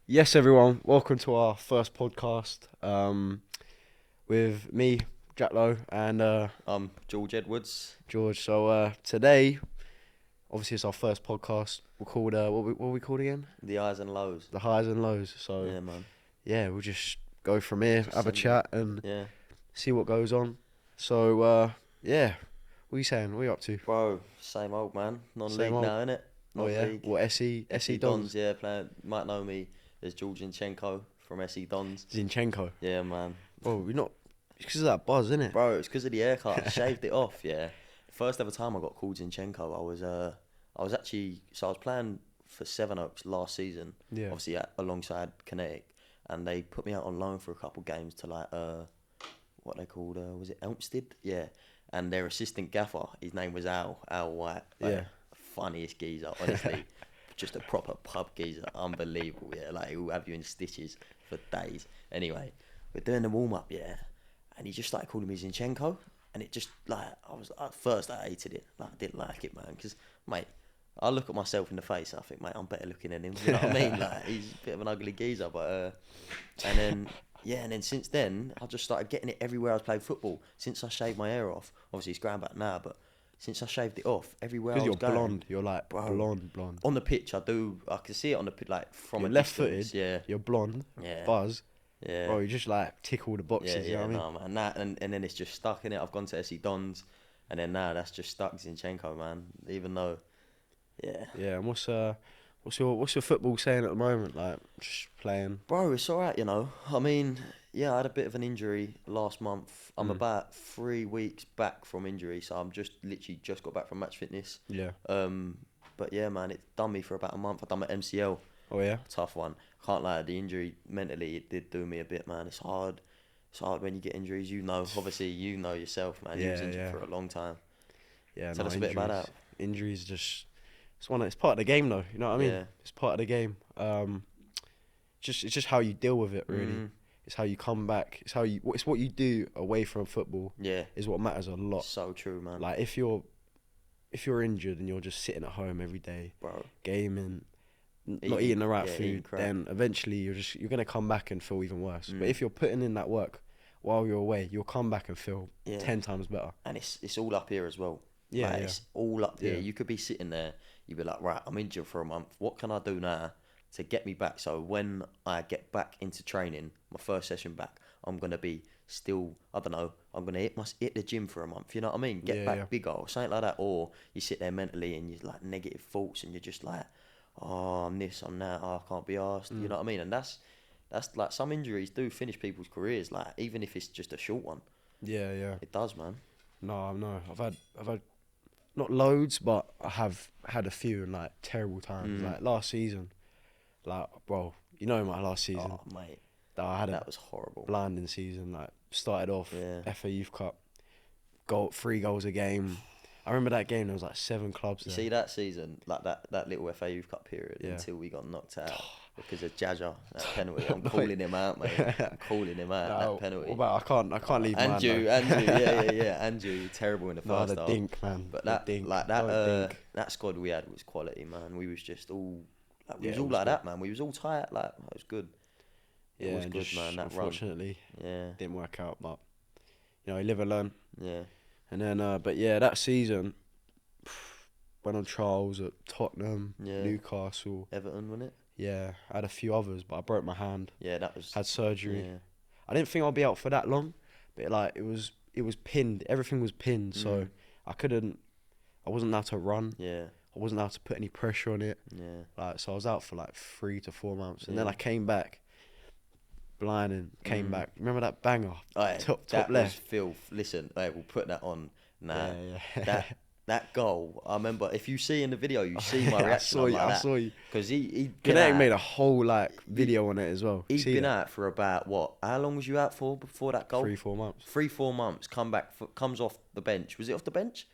Yes, everyone. Welcome to our first podcast. With me, Jack Lowe, and George Edwards. George. So today, obviously, it's our first podcast. We're called what are we called again? The highs and lows. The highs and lows. So Yeah, man. yeah, we'll just go from here, Just have a send it. chat, and Yeah. see what goes on. So yeah, what are you saying? What are you up to? Bro, same old, man. Same Non-league old. now, innit? Oh yeah. Non-league. What SE SE Dons? Dons, yeah, playing. Might know me as George from SE Dons. Zinchenko. Yeah, man. Oh, we're not. It's because of that buzz, isn't it? Bro, it's because of the haircut. I shaved it off, yeah. First ever time I got called Zinchenko, I was actually, so I was playing for Seven Oaks last season, Yeah. obviously alongside Kinetic, and they put me out on loan for a couple games to what they called, was it Elmstead? Yeah. And their assistant gaffer, his name was Al White. Yeah. Funniest geezer, honestly. Just a proper pub geezer. Unbelievable, yeah. Like, he'll have you in stitches for days. Anyway, we're doing the warm up, yeah. And he just started calling me Zinchenko. And it just, like, at first I hated it. Like, I didn't like it, man. Because, mate, I look at myself in the face and I think, mate, I'm better looking than him. You know what I mean? Like, he's a bit of an ugly geezer, but, and then, yeah, and then since then, I just started getting it everywhere I was playing football. Since I shaved my hair off, obviously it's ground back now, but since I shaved it off, everywhere I Because was you're going, blonde. You're like bro, blonde. on the pitch, I can see it on the pitch, like from You're a left-footed. distance. Yeah, You're blonde. yeah, Buzz. yeah, Bro, you just like tick all the yeah, boxes. You know yeah. what I mean? No, man, and then it's just stuck in it. I've gone to SE Dons, and then now that's just stuck Zinchenko, man. Even though, yeah, Yeah. And what's your football saying at the moment? Like just playing. bro, it's alright, you know. I mean, yeah, I had a bit of an injury last month. I'm Mm. about 3 weeks back from injury, so I'm just literally just got back from match fitness. Yeah. Um, but yeah, man, it done me for about a month. I done my MCL, Oh yeah. tough one. Can't lie, the injury mentally it did do me a bit, man. It's hard. It's hard when you get injuries. You know, obviously, you know yourself, man. You was Yeah. injured Yeah. for a long time. Yeah. Tell No us a bit about injuries. that. Injuries just. It's part of the game though. You know what I mean? Yeah. It's part of the game. It's just how you deal with it really. Mm, It's how you come back. It's what you do away from football yeah. is what matters a lot. So true, man. Like if you're injured and you're just sitting at home every day Bro. gaming, not Eating, eating the right yeah, eating food, crap. then eventually you're gonna come back and feel even worse. But Mm. if you're putting in that work while you're away, you'll come back and feel Yeah. 10 times better. And it's all up here as well. Yeah, Like, yeah, it's all up here. yeah, You could be sitting there, you'd be like, right, I'm injured for a month. What can I do now to get me back? So when I get back into training, my first session back, I'm gonna be still, I don't know, I'm gonna hit the gym for a month. You know what I mean? Get yeah, back yeah. bigger or something like that. Or you sit there mentally and you're like negative thoughts and you're just like, oh, I'm this, I'm that, oh, I can't be asked. You know what I mean? And that's like some injuries do finish people's careers. Like even if it's just a short one, Yeah, yeah. it does, man. No. I've had not loads, but I have had a few in like terrible times. Mm. Like last season, like bro, you know my last season Oh, mate, that I had a that was horrible. blinding season. Like started off Yeah. FA Youth Cup, 3 goals a game. I remember that game. There was like 7 clubs You there. see that season, like that little FA Youth Cup period Yeah. until we got knocked out because of Jaja, that penalty. I'm calling him out, mate. I'm calling him out, No, that penalty. what about I can't leave mine. Andrew, though. yeah. Andrew, terrible in the No, first the half. dink, man. But The that, dink. like Don't dink. that squad we had was quality, man. We was just all, like, we Yeah, was it all was like good. that, man. We was all tight, like it was good. It Yeah, was and good, just man. That run, unfortunately yeah, didn't work out. But you live and learn. yeah. And then, but yeah, that season went on trials at Tottenham, Yeah. Newcastle. Everton, wasn't it? Yeah, I had a few others, but I broke my hand. Yeah, that was. Had surgery. Yeah. I didn't think I'd be out for that long, but like it was pinned. Everything was pinned, so Mm. I wasn't allowed to run. Yeah, I wasn't allowed to put any pressure on it. yeah. Like so, I was out for like 3 to 4 months, and then Yeah. I came back, blinding. Came Mm. back. Remember that banger? Aye, Top that left. was filth. Listen, we'll put that on. Nah, Yeah. that goal. I remember if you see in the video, you see my I reaction. saw I'm you. like I that saw you. because he'd been Kinetic out. made a whole like video on it as well. He'd See been that? out for about what? How long was you out for before that goal? 3 4 months. 3 4 months. Comes off the bench. Was it off the bench,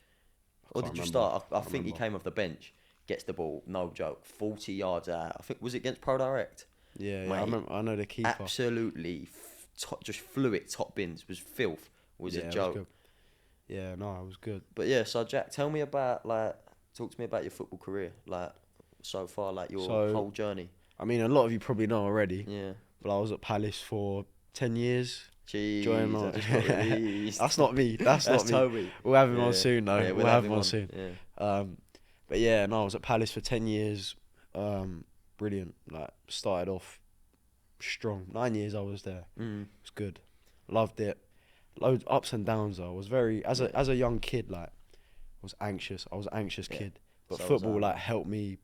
or Can't did you remember. start? I Can't think he remember. came off the bench. Gets the ball. No joke. 40 yards out. I think was it against Pro Direct. Yeah, I Mate, remember. I know the keeper. Absolutely, just flew it top bins. Was filth. Was Yeah, a it was joke. good. Yeah, no, it was good. But yeah, so Jack, tell me about talk to me about your football career, like so far, like your So- whole journey. I mean, a lot of you probably know already, Yeah. but I was at Palace for 10 years. Join Jeez, I on. just got released. That's not me. That's not me. Toby. We'll have him Yeah. on soon, though. Yeah, we'll have him on soon. Yeah. But yeah, no, I was at Palace for 10 years. Brilliant. Like, started off strong. 9 years I was there. Mm. It was good. Loved it. Loads ups and downs though. I was very as a young kid, like, I was anxious. I was an anxious kid. But So was football I. like helped me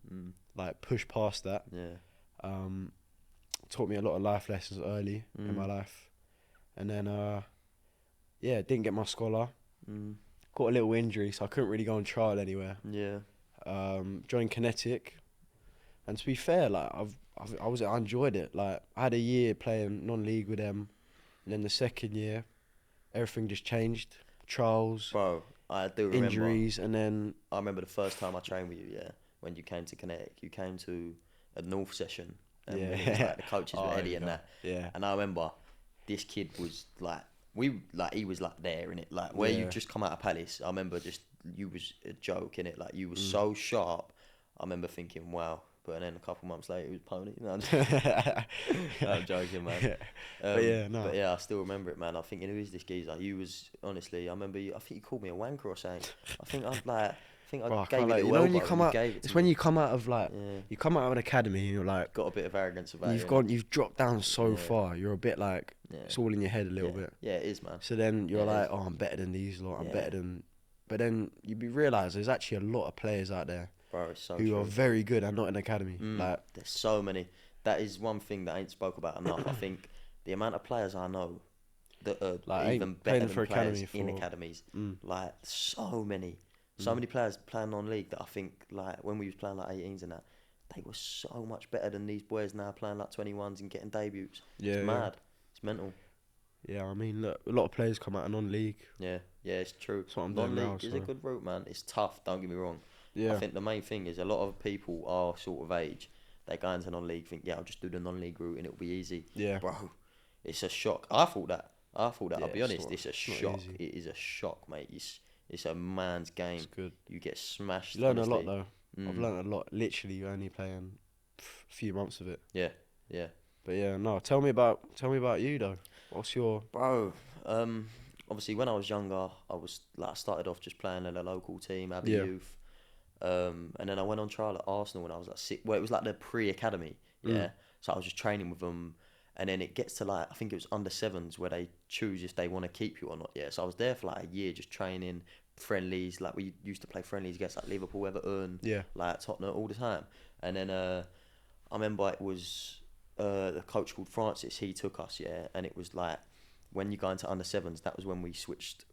like push past that. Yeah. Taught me a lot of life lessons early in my life. And then didn't get my scholar. Got a little injury, so I couldn't really go on trial anywhere. Yeah. Joined Kinetic, and to be fair, like I enjoyed it. Like I had a year playing non-league with them, and then the second year, everything just changed. Trials, Bro, I do remember. injuries, and then I remember the first time I trained with you, yeah, when you came to Kinetic. You came to a North session. And Yeah. it was like the coaches were Eddie and that. Yeah. And I remember this kid was like, he was like there in it. Like where you just come out of Palace, I remember just, you was a joke in it. Like you was so sharp. I remember thinking, wow. But then a couple months later, it was Pony. No, I'm joking, man. But yeah, I still remember it, man. I'm thinking, who is this geezer? You was, honestly, I remember you, I think you called me a wanker or something. I gave it you know when you come out, it's when you come out of like, Yeah. you come out of an academy and you're like, Got a bit of arrogance about it. you've dropped down so far. You're a bit like, it's all in your head a little bit. Yeah, it is, man. So then you're Yeah, it like, is. oh, I'm better than these lot. I'm Yeah. better than, but then you realise there's actually a lot of players out there Bro, it's so who true. are very good and not in academy. Like, There's so many. That is one thing that I ain't spoke about enough. I think the amount of players I know that are Like, even ain't better playing than for players academy in for- academies. Like so many. So many players playing non-league that I think, like, when we was playing like 18s and that, they were so much better than these boys now playing like 21s and getting debuts. Yeah, It's mad. It's mental. yeah, I mean, look, a lot of players come out of non-league. Yeah, it's true. That's what I'm doing Non-league now, is a so- good route, man. It's tough, don't get me wrong. Yeah. I think the main thing is a lot of people are sort of age. They go into non-league, think, yeah, I'll just do the non-league route and it'll be easy. Yeah. Bro, it's a shock. I thought that. I'll Yeah, be honest, it's a not shock. easy. It is a shock, mate. It's a man's game. It's good. You get smashed. You learn honestly. a lot though. I've learned a lot. Literally, only playing a few months of it. Yeah. But yeah, no. Tell me about you though. What's your? Bro, obviously when I was younger, I started off just playing at a local team, Abbey Youth. And then I went on trial at Arsenal when I was like 6. Well, it was like the pre-academy, So I was just training with them, and then it gets to like, I think it was under 7s where they choose if they want to keep you or not. Yeah, so I was there for like a year just training, friendlies. Like we used to play friendlies against like Liverpool, Everton, like Tottenham all the time. And then I remember it was a coach called Francis. He took us, and it was like, when you go into under 7s, that was when we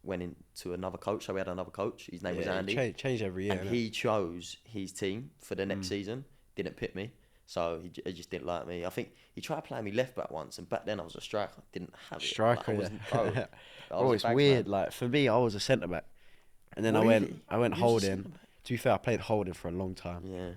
went into another coach. So we had another coach. His name was Andy. Change every year. And he chose his team for the next season. Didn't pick me. So he just didn't like me. I think he tried playing me left back once, and back then I was a striker. Didn't have it. Striker, like, it's weird. Like for me, I was a centre back, and then Really? I went You was a holding. centre-back? To be fair, I played holding for a long time. Yeah.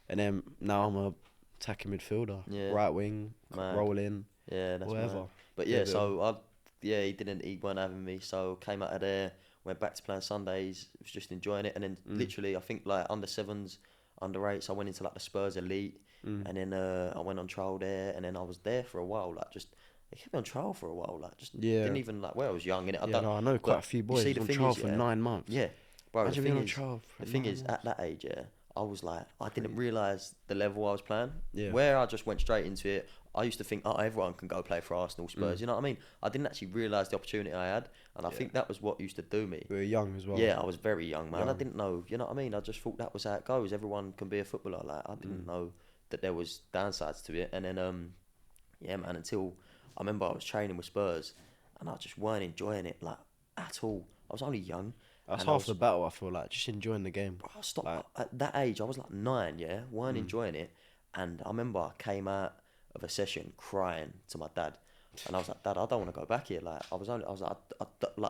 And then now I'm a attacking midfielder. Yeah. Right wing, Mad. roll in, Yeah, that's whatever. mad. But Yeah, yeah, so he weren't having me. So came out of there, went back to playing Sundays. Was just enjoying it, and then literally, I think like under 7s, under 8s, I went into like the Spurs elite, and then I went on trial there, and then I was there for a while. Like just, I kept me on trial for a while. Like just didn't even like where I was young in it. I know quite a few boys the on thing trial is, for 9 months. Yeah, bro. Imagine the being thing on is, trial for the thing 9 is, months. at that age, I was like, I didn't realise the level I was playing. Yeah. Where I just went straight into it, I used to think, oh, everyone can go play for Arsenal, Spurs. You know what I mean? I didn't actually realise the opportunity I had, and I think that was what used to do me. We were young as well. Yeah, I was very young, man. I didn't know, you know what I mean? I just thought that was how it goes. Everyone can be a footballer. Like, I didn't know that there was downsides to it. And then, yeah, man, until I remember I was training with Spurs, and I just weren't enjoying it, like, at all. I was only young. That's and I half was- the battle. I feel like just enjoying the game. I stopped Like- at that age. I was like 9, weren't enjoying it, and I remember I came out of a session crying to my dad, and I was like, Dad, I don't want to go back here. Like I was like,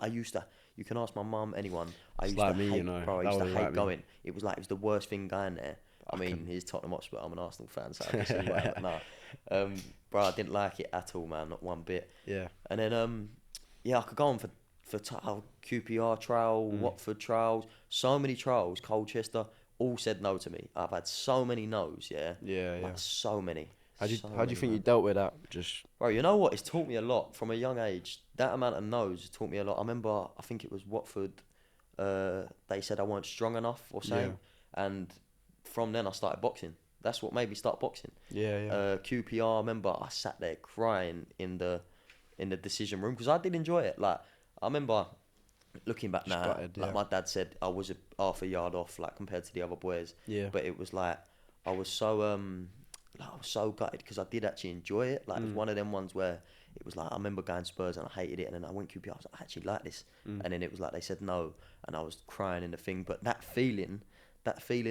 I used to. You can ask my mum, anyone. I used like to me, hate, you know. bro. I That used to was hate like me. going. It was the worst thing going there. I mean, he's Tottenham Hotspur. I'm an Arsenal fan, so I guess anyway. But no, bro, I didn't like it at all, man. Not one bit. Yeah. And then, I could go on for QPR trial, Watford trials, so many trials, Colchester, all said no to me. I've had so many no's, Yeah, like, so many. How do you So how do you many, think you man. dealt with that? Just Bro, you know what? It's taught me a lot from a young age. That amount of no's has taught me a lot. I remember, I think it was Watford. They said I weren't strong enough or yeah, something, and from then I started boxing. That's what made me start boxing. yeah. QPR. I remember I sat there crying in the decision room because I did enjoy it. Like I remember looking back Just now, gutted. like Yeah, my dad said I was a half a yard off, like compared to the other boys. yeah. But it was like I was so like, I was so gutted because I did actually enjoy it. Like it was Mm, one of them ones where it was like I remember going Spurs and I hated it, and then I went QPR. I was like, I actually like this, mm. and then it was like they said no, and I was crying in the thing. But that feeling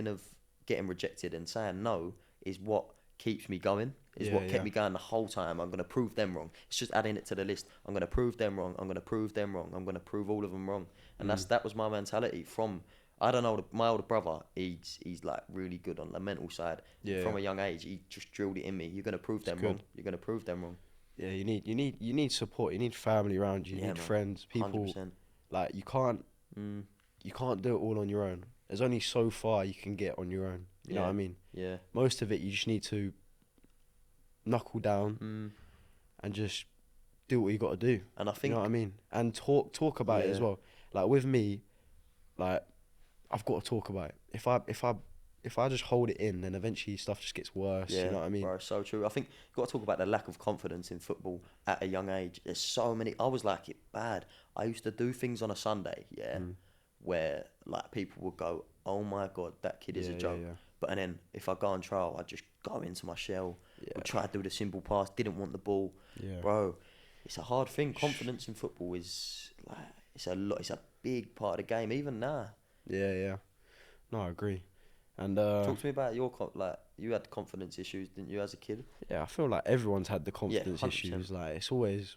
of getting rejected and saying no is what keeps me going. Is Yeah, what kept yeah. me going the whole time. I'm gonna prove them wrong. It's just adding it to the list. I'm gonna prove them wrong. I'm gonna prove them wrong. I'm gonna prove all of them wrong. And Mm. that was my mentality from. I don't know. My older brother, he's like really good on the mental side. Yeah, yeah. From a young age, he just drilled it in me. You're gonna prove It's them wrong. good. You're gonna prove them wrong. Yeah, you need support. You need family around you. You Yeah, need man. friends, Hundred people. percent. Like Mm. you can't do it all on your own. There's only so far you can get on your own. You know what Yeah. I mean? Yeah. Most of it you just need to knuckle down Mm. and just do what you got to do. And I You know what I think. mean? And talk about it as Yeah. well. Like with me, like I've got to talk about it. If I just hold it in, then eventually stuff just gets worse. You Yeah, know what I mean? bro, so true. I think you've got to talk about the lack of confidence in football at a young age. There's so many. I was like it bad. I used to do things on a Sunday, yeah, Mm. where like people would go, "Oh my god, that kid is Yeah, a yeah, joke." yeah, But and then if I go on trial, I just go into my shell. Would yeah, try to do the simple pass. Didn't want the ball, yeah. bro. It's a hard thing. Confidence in football is like it's a lot. It's a big part of the game. Even now, Yeah, yeah. No, I agree. And talk to me about your like you had confidence issues, didn't you, as a kid? yeah, I feel like everyone's had the Yeah, confidence 100%. issues. Like it's always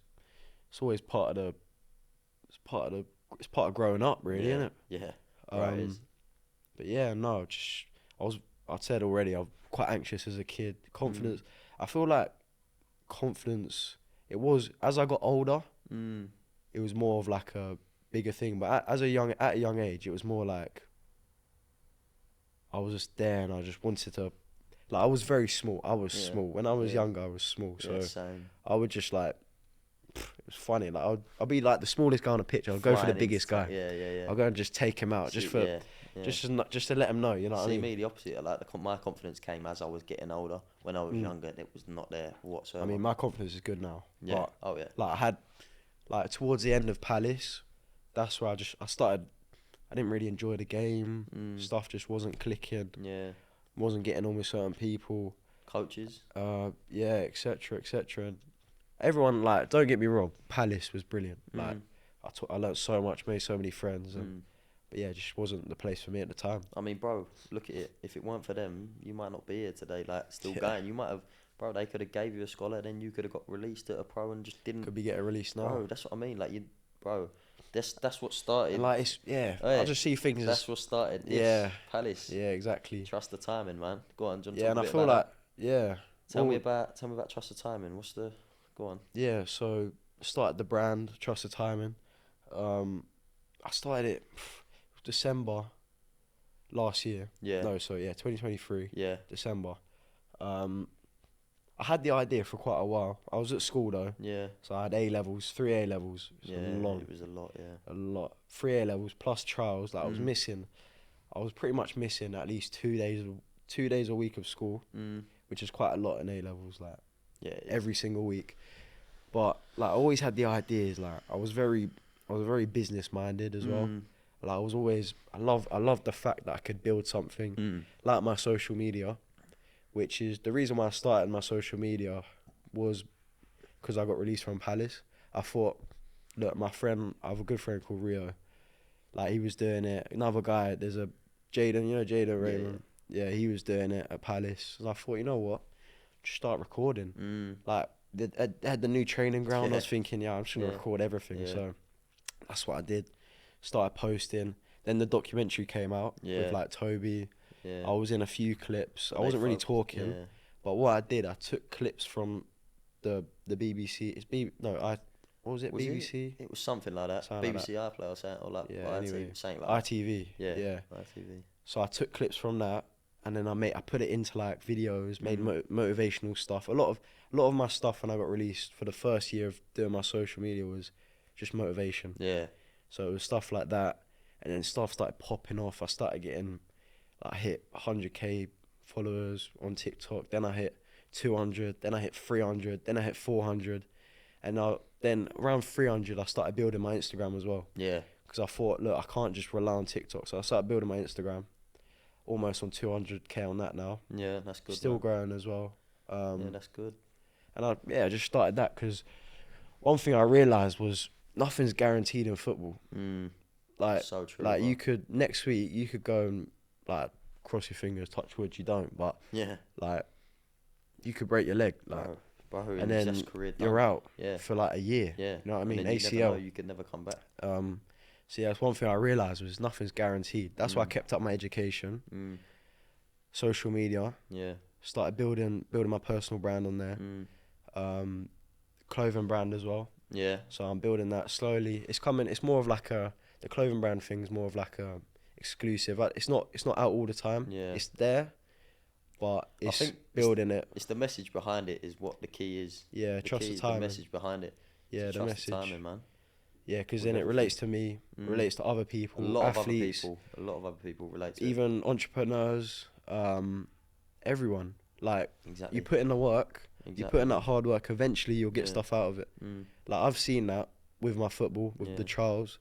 part of the it's part of the it's part of growing up, really, isn't Yeah, it? yeah, bro. It Um, is. but yeah, no, just I was I said already I'm quite anxious as a kid. Mm. Confidence. I feel like confidence. It was as I got older, Mm. it was more of like a bigger thing. But at a young age, it was more like I was just there and I just wanted to. Like I was very small. I was Yeah. small when I was Yeah. younger. I was small, Yeah. so Same. I would just like it was funny. Like I'd be like the smallest guy on the pitch. I'll go for the Flying into biggest guy. yeah. Yeah. Yeah. I'll go and just take him out, See. just for Yeah. Yeah. just to let him know. You know what I See mean? me the opposite. Like my confidence came as I was getting older. When I was Mm. younger, it was not there I whatsoever. mean, my confidence is good now, Yeah. but Oh yeah. like I had like towards the end of Palace, that's where I started. I didn't really enjoy the game. Mm. Stuff just wasn't clicking. Yeah. Wasn't getting on with certain people. Coaches. Yeah, etc. etc. And everyone, like, don't get me wrong, Palace was brilliant. Like Mm. I learnt so much, made so many friends, and Mm. but yeah, it just wasn't the place for me at the time. I mean, bro, look at it. If it weren't for them, you might not be here today. Like still Yeah, going. You might have, bro. They could have gave you a scholar, then you could have got released at a pro and just didn't. could be getting released now. Bro, that's what I mean. Like you, bro. That's what started. And like it's yeah, I Hey, just see things as that's what started this. yeah, Palace. yeah, exactly. Trust the timing, man. Go on, John. Yeah, Talk and a I bit feel about like that. yeah, well, Tell me about trust the timing. What's the? Go on. yeah. So started the brand, Trust the Timing. I started it December last year. Yeah. No, so yeah, 2023 Yeah. December. Um, I had the idea for quite a while. I was at school though, Yeah. so I had A levels, 3 A levels. It's Yeah. It was a lot. Yeah. a lot. 3 A levels plus trials. Like I was Mm. missing. I was pretty much missing at least 2 days a week of school, Mm. which is quite a lot in A levels. Like Yeah. It is. every single week. But like I always had the ideas. Like I was very business minded as well. Mm. Like I love the fact that I could build something Mm. like my social media, which is the reason why I started my social media was because I got released from Palace. I thought, look, I have a good friend called Rio. Like he was doing it. Another guy, there's a Jaden, Jaden Raymond. Yeah, he was doing it at Palace. And I thought, you know what, just start recording. Mm. Like they had the new training ground. I was Yeah. thinking, yeah, I'm just gonna Yeah. record everything. Yeah. So that's what I did. Started posting. Then the documentary came out Yeah. with like Toby. Yeah. I was in a few clips. But I they wasn't really focused- talking, Yeah. but what I did, I took clips from the BBC. It's B. No, what was it? Was BBC. It was something like that. Something like BBC iPlayer or something, or like Yeah. IT, Anyway, something like that. ITV. Yeah. Yeah. ITV. So I took clips from that, and then I put it into like videos, made motivational stuff. A lot of my stuff when I got released for the first year of doing my social media was just motivation. Yeah. So it was stuff like that, and then stuff started popping off. I started getting, like, I hit 100k followers on TikTok. Then I hit 200. Then I hit 300. Then I hit 400, and then around 300 I started building my Instagram as well. Yeah. Because I thought, look, I can't just rely on TikTok. So I started building my Instagram. Almost on 200k on that now. Yeah, that's good. Still man. growing as well. Yeah, that's good. And I just started that because one thing I realised was nothing's guaranteed in football. Like, So true. like bro. you could next week you could go and like cross your fingers, touch wood, you don't. But Yeah. like you could break your leg, like, Bro, and then that's career done. you're out Yeah. for like a year. Yeah. You know what I mean? And then you never ACL. know, you could never come back. So yeah, that's one thing I realised was nothing's guaranteed. That's why I kept up my education, social media. Yeah. Started building my personal brand on there. Clothing brand as well. Yeah. So I'm building that slowly. It's coming. It's more of like the clothing brand thing's more of like a exclusive. It's not out all the time. Yeah. It's there, but it's think building it. It's the message behind it is what the key is. Yeah, trust key the is timing. The message behind it. Yeah, the Trust message. The timing, man. Yeah, because With then it everything. relates to me, relates to other people, A lot athletes, of other people relate to it. even entrepreneurs, everyone. Like, Exactly. you put in the work, you put in that hard work. Eventually, you'll get Yeah. stuff out of it. Like, I've seen that with my football, with the trials.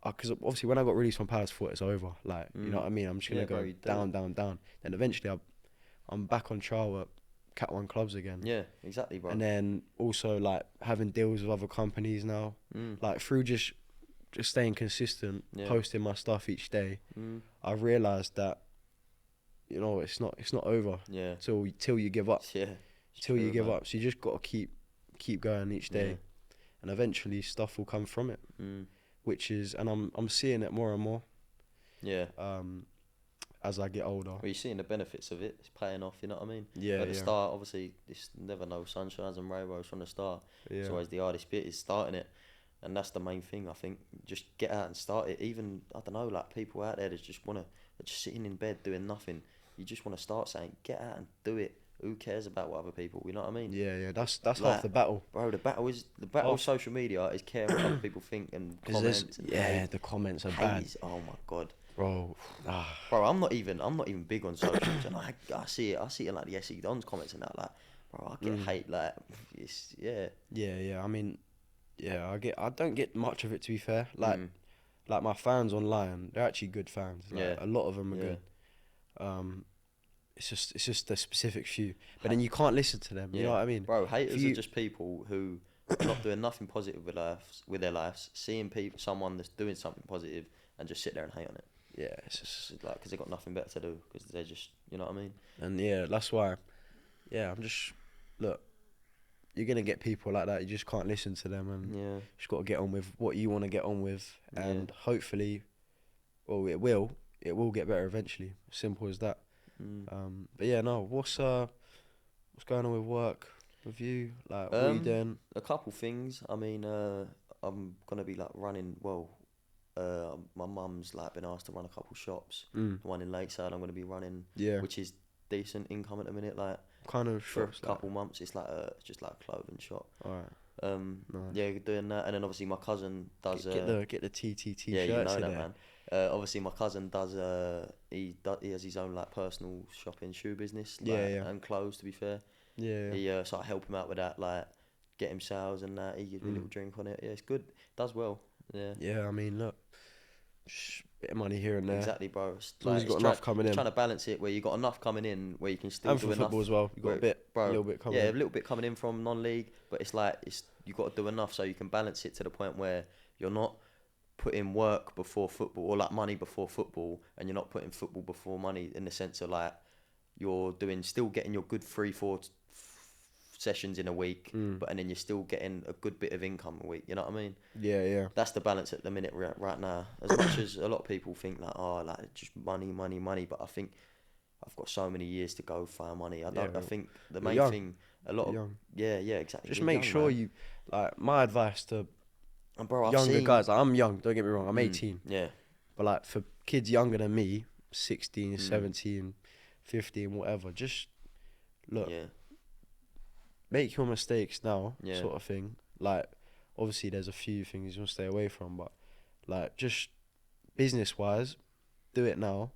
Because obviously, when I got released from Palace, I thought it's over. Like, you know what I mean? I'm just gonna go down. Then eventually, I'm back on trial at Cat 1 clubs again. Yeah, exactly, bro. And then also like having deals with other companies now, like through just staying consistent, posting my stuff each day. I realised that, you know, it's not over. Yeah. Till you give up. Yeah. Till you give up. So you just gotta keep going each day, and eventually stuff will come from it. Which is, and I'm seeing it more and more. Yeah. As I get older. Well, you're seeing the benefits of it. It's paying off. You know what I mean? Yeah. At the start, obviously, it's never no sunshines and rainbows from the start. Yeah. It's always the hardest bit is starting it, and that's the main thing. I think just get out and start it. Even I don't know, like people out there that just just sitting in bed doing nothing. You just want to start saying, get out and do it. Who cares about what other people? You know what I mean? Yeah. That's Like, half the battle. Bro, the battle of social media is caring what other people think and comments. And hate. The comments are Hate bad, is- oh my god. bro. Bro, I'm not even big on socials, and I see it in like the SE Dons comments and that, like, bro, I get hate, like, it's, yeah. Yeah. I mean, yeah, I don't get much of it, to be fair. Like my fans online, they're actually good fans. Like, a lot of them are good. It's just a specific few, but then you can't listen to them. You know what I mean? Bro, haters are just people who are not doing nothing positive with their lives, seeing someone that's doing something positive and just sit there and hate on it. Yeah, it's just It's like, because they got nothing better to do, because they're just, you know what I mean? and yeah, that's why. Yeah, I'm just look. You're gonna get people like that. You just can't listen to them, and you just got to get on with what you want to get on with, and hopefully, well, it will get better eventually. Simple as that. But yeah, no. What's going on with work with you? Like, what are you doing? A couple things. I mean, I'm gonna be like running. Well, my mum's like been asked to run a couple shops. The one in Lakeside, I'm gonna be running. Yeah. Which is decent income at the minute. Like, Kind of for shops. a couple months, it's like just like a clothing shop. Alright. Nice. Yeah, doing that, and then obviously my cousin does. Get the TTT yeah, shirts you know in that, there. man. Obviously my cousin does. He has his own like personal shopping shoe business. Like, and clothes. To be fair. Yeah. He so I help him out with that, like get him sales and that. He gives me a little drink on it. Yeah, it's good. Does well. Yeah. Yeah, I mean, look, bit of money here and there. Exactly, bro. It's As long as you've got enough coming in. Trying to balance it where you got enough coming in where you can still And do for enough. football as well, you got a little bit coming. Yeah, in. a little bit coming in from non-league, but it's like you got to do enough so you can balance it to the point where you're not putting work before football or like money before football, and you're not putting football before money in the sense of like you're still getting your good 3-4 sessions in a week, but and then you're still getting a good bit of income a week. You know what I mean? Yeah. That's the balance at the minute right now. As much as a lot of people think like, oh, like just money, but I think I've got so many years to go for money. I think the main thing, a lot of exactly. Just You're make young, sure man. you like. My advice to And bro, younger guys. Like, I'm young. Don't get me wrong. I'm 18. Yeah. But like for kids younger than me, 16, 17, 15, whatever. Just look, Yeah. make your mistakes now, Yeah. sort of thing. Like, obviously, there's a few things you want to stay away from, but like, just business wise, do it now.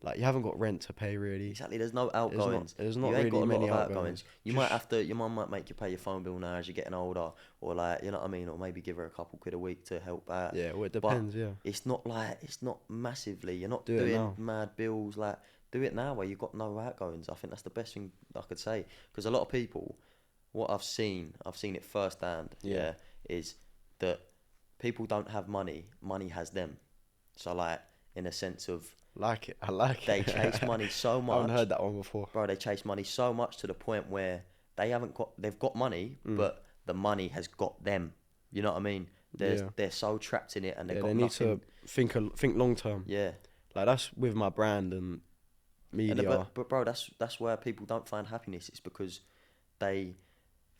Like, you haven't got rent to pay really. Exactly. There's no outgoings. There's not You ain't really got a lot many of outgoings. You Just, might have to. Your mum might make you pay your phone bill now as you're getting older, or like, you know what I mean, or maybe give her a couple quid a week to help out. yeah, well, it But depends. Yeah, it's not massively. You're not do it doing now. mad bills. Like, do it now where you've got no outgoings. I think that's the best thing I could say, because a lot of people, what I've seen it firsthand. Yeah. Is that people don't have money. Money has them. So like, in a sense of, Like it. I like they it. chase money so I much. haven't heard that one before. Bro, they chase money so much to the point where they've got money, but the money has got them. You know what I mean? Yeah. They're so trapped in it, and they've Yeah, got they need nothing. to think long term. Yeah. Like, that's with my brand and media. But bro, that's where people don't find happiness. It's because they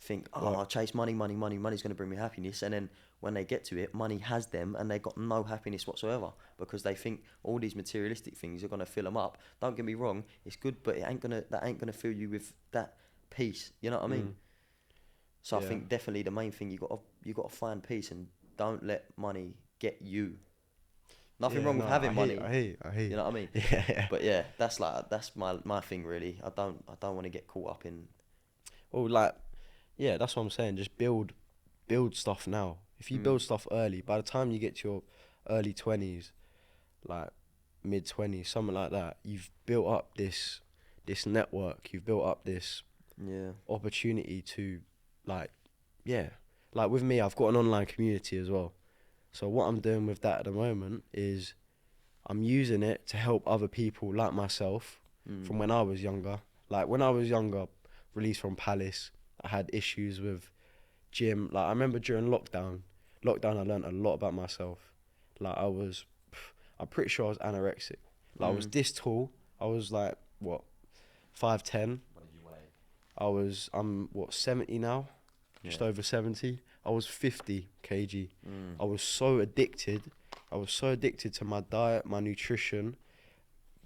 think, oh, Like, I'll chase money's going to bring me happiness, and then when they get to it, money has them, and they got no happiness whatsoever, because they think all these materialistic things are going to fill them up. Don't get me wrong, it's good, but that ain't gonna fill you with that peace. You know what I mean? So I Yeah. think definitely the main thing, you got to find peace, and don't let money get you. Nothing wrong with having money. I hear you. You know what I mean? Yeah. But yeah, that's my thing really. I don't want to get caught up in. Well, like, yeah, that's what I'm saying. Just build stuff now. If you build stuff early, by the time you get to your early 20s, like mid 20s, something like that, you've built up this network. You've built up this opportunity to, like, yeah. Like, with me, I've got an online community as well. So what I'm doing with that at the moment is I'm using it to help other people like myself from when I was younger. Like, when I was younger, released from Palace, I had issues with gym. Like, I remember during lockdown, I learned a lot about myself. Like, I'm pretty sure I was anorexic. Like, I was this tall. I was like, what, 5'10". What did you weigh? I'm what, 70 now, just over 70. I was 50 kg. I was so addicted. To my diet, my nutrition,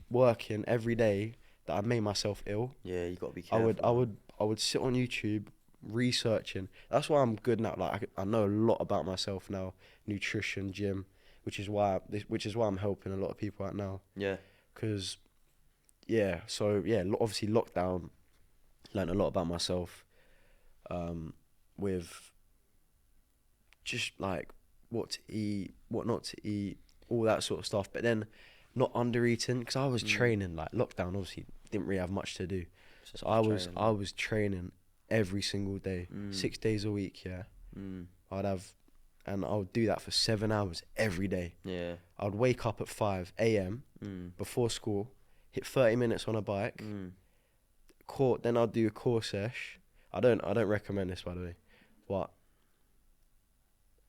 working every day, that I made myself ill. Yeah, you got to be careful. I would sit on YouTube researching. That's why I'm good now. Like, I know a lot about myself now, nutrition, gym, which is why I'm helping a lot of people out now. Yeah. Cause obviously lockdown, learned a lot about myself, with just like what to eat, what not to eat, all that sort of stuff. But then not under eating, because I was training. Like, lockdown obviously didn't really have much to do, so I was training every single day, 6 days a week. Yeah, I would do that for 7 hours every day. Yeah. I'd wake up at 5 a.m. Before school, hit 30 minutes on a bike. Then I'd do a core sesh. I don't recommend this, by the way, but.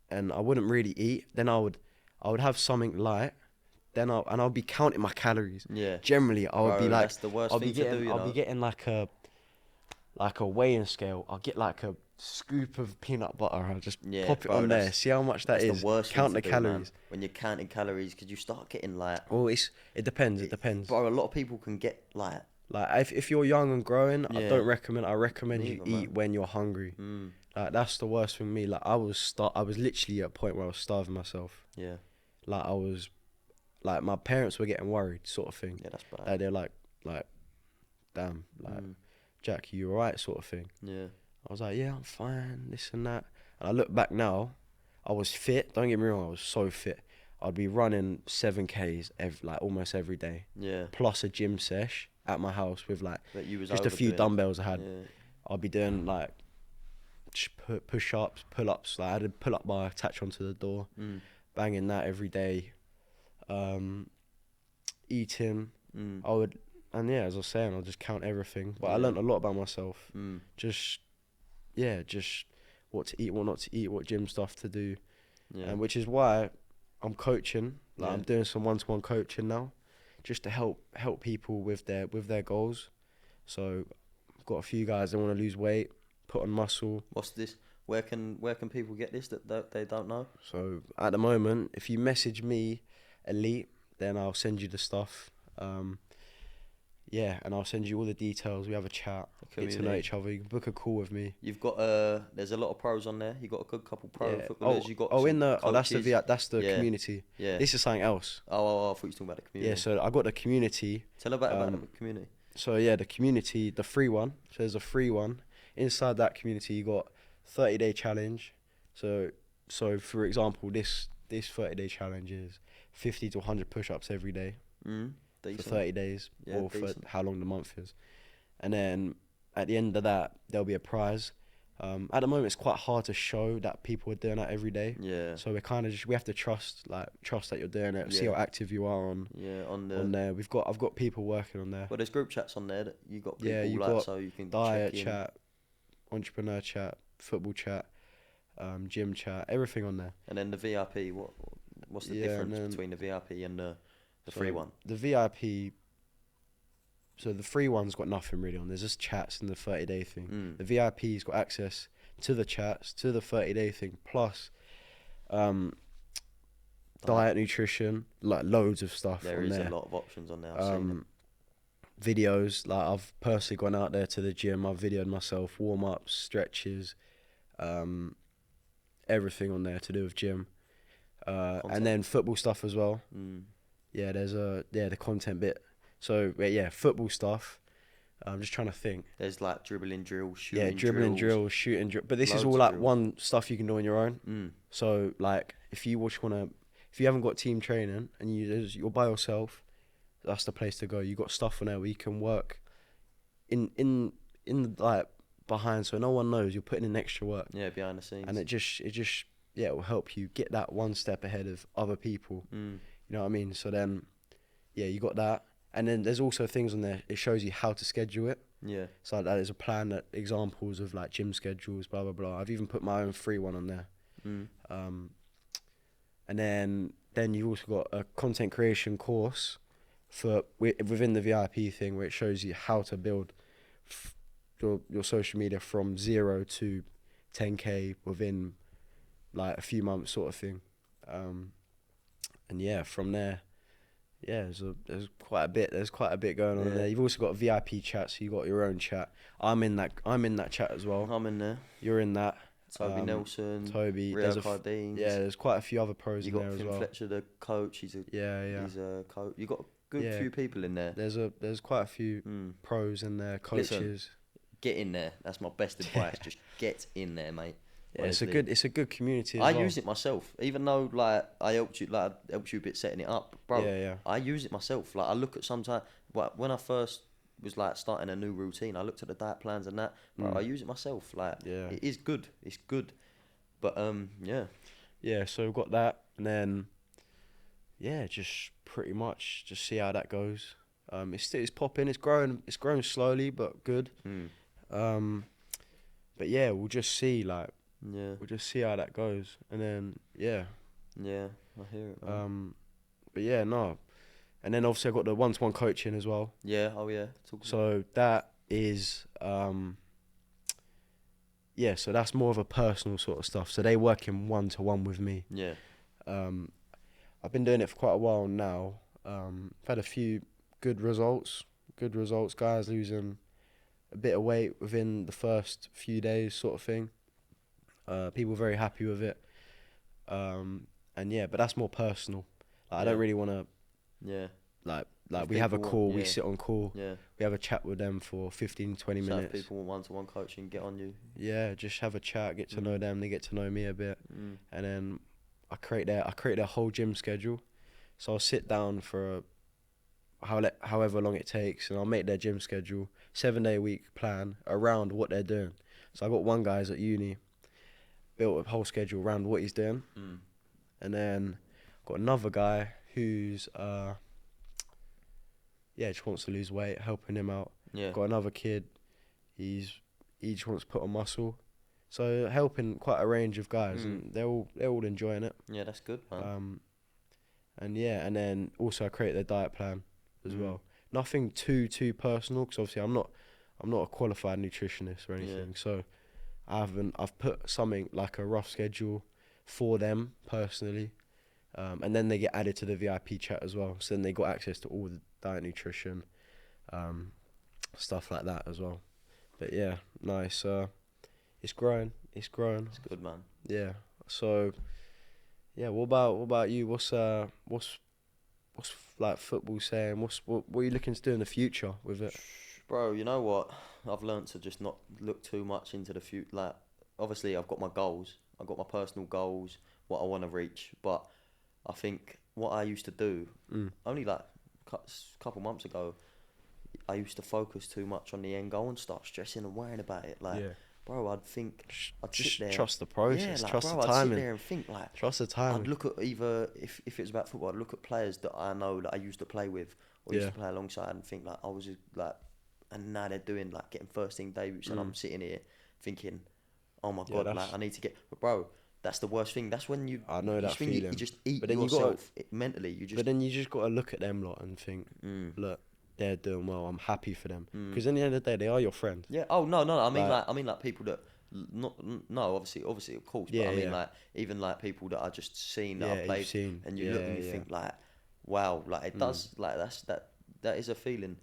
And I wouldn't really eat. Then I would have something light. Then I'll be counting my calories. Yeah. Generally, I would be like, that's the worst thing to do. I'll be getting like a weighing scale. I'll get like a scoop of peanut butter. I'll just pop it on there. See how much that is. The worst Count thing the to do, calories. man. When you're counting calories, because you start getting like. Well, it depends. It depends. Bro, a lot of people can get like. Like, if you're young and growing, I don't recommend. I recommend Neither, you eat when you're hungry. Like, that's the worst for me. Like, I was literally at a point where I was starving myself. Yeah. Like, my parents were getting worried, sort of thing. Yeah, that's bad. Like, they're like, damn, like, Jack, you alright, sort of thing. Yeah. I was like, yeah, I'm fine, this and that. And I look back now, I was fit. Don't get me wrong, I was so fit. I'd be running 7Ks almost every day. Yeah. Plus a gym sesh at my house with just a few overdoing. dumbbells I had. Yeah. I'd be doing like push-ups, pull-ups. Like, I had a pull-up bar attached onto the door, banging that every day. Eating, as I was saying, I'll just count everything. But I learned a lot about myself. Just what to eat, what not to eat, what gym stuff to do, and which is why I'm coaching. Like, I'm doing some one-to-one coaching now, just to help people with their goals. So I've got a few guys that want to lose weight, put on muscle. What's this? Where can people get this that they don't know? So at the moment, if you message me, Elite, then I'll send you the stuff. Yeah, and I'll send you all the details. We have a chat, get to know Community. each other. You can book a call with me. You've got there's a lot of pros on there. You got a good couple pro Yeah. footballers. You got Oh, some that's the coaches. that's the Yeah, community. yeah. This is something else. Oh, I thought you were talking about the Yeah, community. so I got the community. Tell about the community. So yeah, the community, the free one. So there's a free one. Inside that community, you got 30-day challenge. So for example, this 30-day challenge is 50 to 100 push-ups every day for Decent. 30 days, Yeah, or decent. for how long the month is. And then at the end of that, there'll be a prize. At the moment, it's quite hard to show that people are doing that every day. Yeah. So we're kind of we have to trust that you're doing it. See Yeah. how active you are on there. I've got people working on there. Well, there's group chats on there that you got people Yeah, you like, got so you can diet check in. chat, entrepreneur chat, football chat, gym chat, everything on there. And then the VIP, what's the Yeah, difference and then- between the VIP and the So free one? The VIP. So the free one's got nothing really on. There's just chats and the 30-day thing. The VIP's got access to the chats, to the 30-day thing, plus diet, nutrition, like loads of stuff There on is there. a lot of options on there. I've seen it. Videos, like I've personally gone out there to the gym. I've videoed myself, warm-ups, stretches, everything on there to do with gym, and then football stuff as well. Yeah, there's the content bit. So yeah, football stuff. I'm just trying to think. There's like dribbling drills, shooting Yeah, dribbling drills. drills, shooting drills. But this is Loads all of like drills. one stuff you can do on your own. So like, if you haven't got team training and you're by yourself, that's the place to go. You got stuff on there where you can work in like behind, so no one knows you're putting in extra work. Yeah, behind the scenes. And it just it will help you get that one step ahead of other people. You know what I mean? So then, yeah, you got that. And then there's also things on there. It shows you how to schedule it. Yeah. So like, there's a plan, that examples of like gym schedules, blah blah blah. I've even put my own free one on there. And then you've also got a content creation course within the VIP thing, where it shows you how to build your social media from 0 to 10K within like a few months, sort of thing. And yeah, from there. Yeah, there's quite a bit. There's quite a bit going on in there. You've also got a VIP chat, so you got your own chat. I'm in that chat as well. I'm in there. You're in that. Toby Nelson. Toby. Rio Cardines. Yeah, there's quite a few other pros You in got there as Finn well. Fletcher, the coach. He's a coach. You got a good few people in there. There's quite a few pros in there, coaches. Listen, get in there. That's my best advice. Just get in there, mate. Yeah, Honestly. it's a good community as I well. use it myself, even though like I helped you a bit setting it up, bro. Yeah. I use it myself. Like I look at sometimes when I first was like starting a new routine, I looked at the diet plans and that. Bro, I use it myself. Like it is good. It's good. But yeah. Yeah, so we've got that, and then just pretty much just see how that goes. It's popping. It's growing slowly but good. But yeah, we'll just see we'll just see how that goes, and then yeah, I hear it. Man. But yeah, no, and then obviously I got the one-to-one coaching as well. Yeah, yeah. So that is so that's more of a personal sort of stuff. So they work in one-to-one with me. Yeah. I've been doing it for quite a while now. I've had a few good results. Guys losing a bit of weight within the first few days, sort of thing. People very happy with it. And yeah, but that's more personal. Like, I don't really want to. Yeah. Like If we have a people call. want- We sit on call. Yeah. We have a chat with them for 15, 20 So minutes. if people want one-to-one coaching, get on you. Yeah, just have a chat, get to know them. They get to know me a bit, and then I create their whole gym schedule. So I'll sit down for however long it takes, and I'll make their gym schedule, 7-day week plan around what they're doing. So I got one guy's at uni, built a whole schedule around what he's doing, and then got another guy who's just wants to lose weight, helping him out. Yeah. Got another kid, he just wants to put on muscle. So helping quite a range of guys, and they're all enjoying it. Yeah, that's good, man. And then also I create their diet plan as well. Nothing too personal, because obviously I'm not a qualified nutritionist or anything. Yeah. So I've put something like a rough schedule for them personally, And then they get added to the VIP chat as well. So then they got access to all the diet, nutrition, stuff like that as well. But yeah, nice. It's growing. It's growing. It's good, man. Yeah. So yeah, what about you? What's like football saying? What are you looking to do in the future with it? Bro, you know what? I've learnt to just not look too much into the future. Like, obviously, I've got my goals. I've got my personal goals, what I want to reach. But I think what I used to do, only like a couple months ago, I used to focus too much on the end goal and start stressing and worrying about it. Like, Yeah. bro, I'd think, I'd Just sit there. trust the process. Yeah, like, Trust bro, the I'd sit timing. there and think, like, Trust the I'd timing. look at either, if it was about football, I'd look at players that I know that I used to play with or used Yeah. to play alongside and think, like, I was just, like, and now they're doing, like, getting first team debuts and I'm sitting here thinking, oh my Yeah, God, that's- like, I need to get, but bro, that's the worst thing. That's when you, I know you that just think you feeling. just eat But then you yourself mentally. You just, But then you just got to look at them lot and think, look, they're doing well. I'm happy for them. Because in the end of the day, they are your friend. yeah. Oh no. I mean, Like- I mean, like people that not no. Obviously, of course. Yeah, But I mean, yeah. like even like people that I just seen that Yeah, I you've played, seen. and you look and you Yeah. think like, wow, like it does. Like that is a feeling.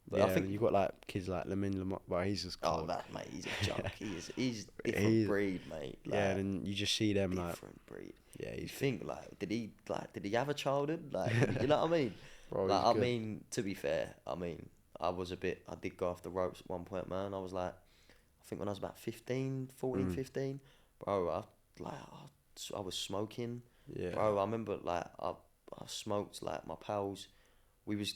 But Yeah, I think you got like kids like Lamine Lamar, but he's just oh, cold. that mate, he's a junk. He's different He's- breed, mate. Like, Yeah, and then you just see them like, different breed. yeah, You he's think like, did he have a childhood? Like, you know what I mean? bro. Like, He's I good. mean, to be fair, I mean, I did go off the ropes at one point, man. I was like, I think when I was about 15, 14, 15, bro, I was smoking. Yeah. Bro, I remember, like, I smoked, like, my pals, we was,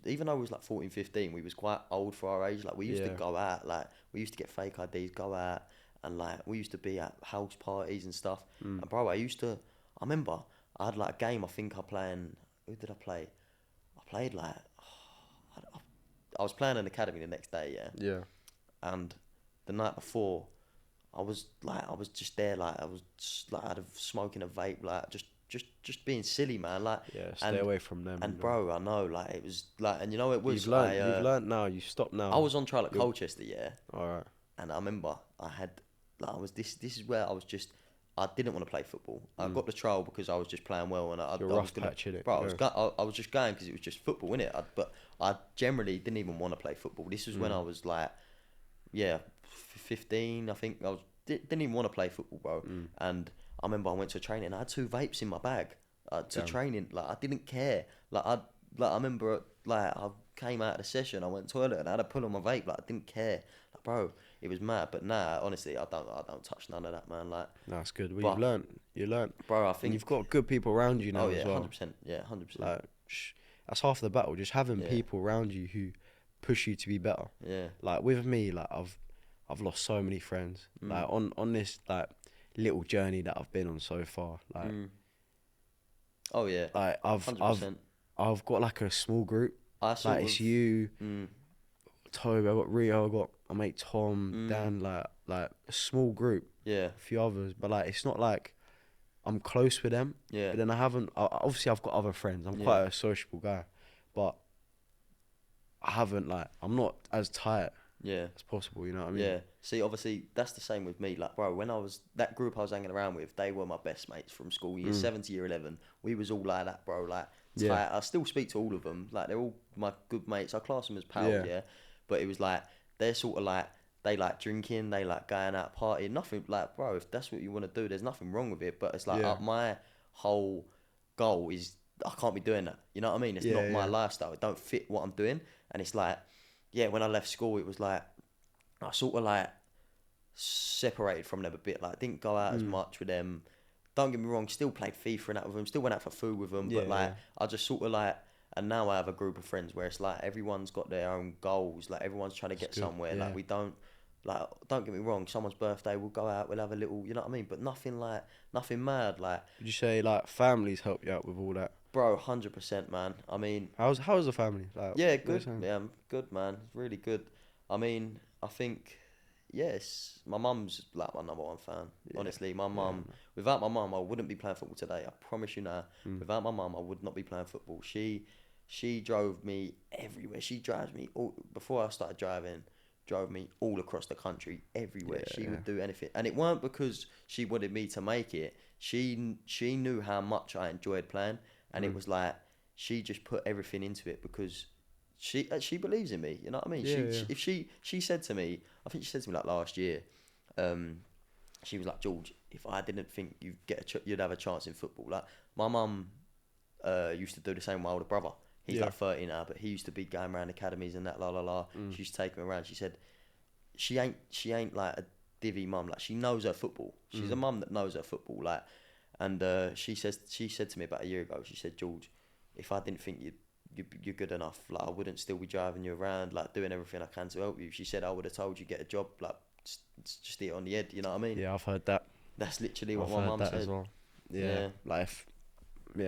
even though we was, like, 14, 15, we was quite old for our age. Like, we used to Yeah. go out, like, we used to get fake IDs, go out, and, like, we used to be at house parties and stuff. And, bro, I remember, I had, like, a game, I think who did I play? I played, like, I was playing an academy the next day, yeah. Yeah. And the night before, I was just there, like, I was just, like, smoking a vape, like, just being silly, man, like. Yeah. Stay away from them. And you know. bro, I know, like, it was like, and you know, it was. You've learned now. You stop now. I was on trial at You're- Colchester, yeah, All right. and I remember I had, like, I was this is where I was just. I didn't want to play football. I got the trial because I was just playing well, and I You're was rough gonna, patch, innit? bro. Yeah. I was just going because it was just football, innit? But I generally didn't even want to play football. This was when I was like, yeah, 15. I think didn't even want to play football, bro. And I remember I went to training. And I had 2 vapes in my bag to training. Like, I didn't care. I remember, like, I came out of the session. I went to the toilet and I had to pull on my vape. Like, I didn't care. Like, bro, it was mad. But nah, honestly, I don't touch none of that, man. Like, No, it's good. Well, But- you learned, bro, I and think you've got good people around you now oh yeah, as well. 100%. Yeah, 100%. Like, that's half the battle. Just having Yeah. people around you who push you to be better. Yeah. Like with me, like I've lost so many friends. Like on this like little journey that I've been on so far. Like Oh yeah. like 100%. I've got like a small group. I sort Like of, it's you, mm, Toby. I got Rio. I got my mate Tom, Dan. Like a small group. yeah. A few others, but like it's not like I'm close with them. Yeah. But then obviously I've got other friends. I'm quite a sociable guy, but I haven't like I'm not as tight Yeah. as possible. You know what I mean? Yeah. See, obviously, that's the same with me. Like, bro, when that group I was hanging around with, they were my best mates from school, year 7 to year 11. We was all like that, bro. Like, tight. Yeah. I still speak to all of them. Like, they're all my good mates. I class them as pals, Yeah. yeah. But it was like, they're sort of like, they like drinking, they like going out partying. Nothing, like, bro, if that's what you want to do, there's nothing wrong with it. But it's like, Yeah. my whole goal is, I can't be doing that. You know what I mean? It's Yeah, not my yeah. lifestyle. It don't fit what I'm doing. And it's like, yeah, when I left school, it was like, I sort of like separated from them a bit. Like, didn't go out as much with them. Don't get me wrong, still played FIFA and that with them. Still went out for food with them. Yeah, But like, yeah. I just sort of like, and now I have a group of friends where it's like everyone's got their own goals. Like, everyone's trying to get good, somewhere. yeah. Like, we don't. Like, don't get me wrong. Someone's birthday, we'll go out. We'll have a little. You know what I mean? But nothing mad. Like, Would you say like families help you out with all that? bro, 100%, man. I mean, How's the family? Like, yeah, what are you good. saying? Yeah, good, man. Really good. I mean, I think, yes, my mum's like my number one fan. Honestly, my mum. Without my mum, I wouldn't be playing football today. I promise you now. Without my mum, I would not be playing football. She drove me everywhere. She drives me all, before I started driving. drove me all across the country, everywhere. Yeah, She would do anything, and it weren't because she wanted me to make it. She knew how much I enjoyed playing, and it was like she just put everything into it because she believes in me. You know what I mean? Yeah, yeah. If she said to me, I think she said to me like last year, she was like, George, if I didn't think you'd have a chance in football, like my mum used to do the same with my older brother. He's Yeah. like 30 now, but he used to be going around academies and that, la la la. She used to take him around. She said, she ain't like a divvy mum. Like she knows her football. She's a mum that knows her football. Like, and she said to me about a year ago. She said, George, if I didn't think you're good enough, like I wouldn't still be driving you around, like doing everything I can to help you. She said I would have told you get a job, like just eat on the head. You know what I mean? Yeah, I've heard that. That's literally what I've my heard mum that said. as well. Yeah. Yeah. Like,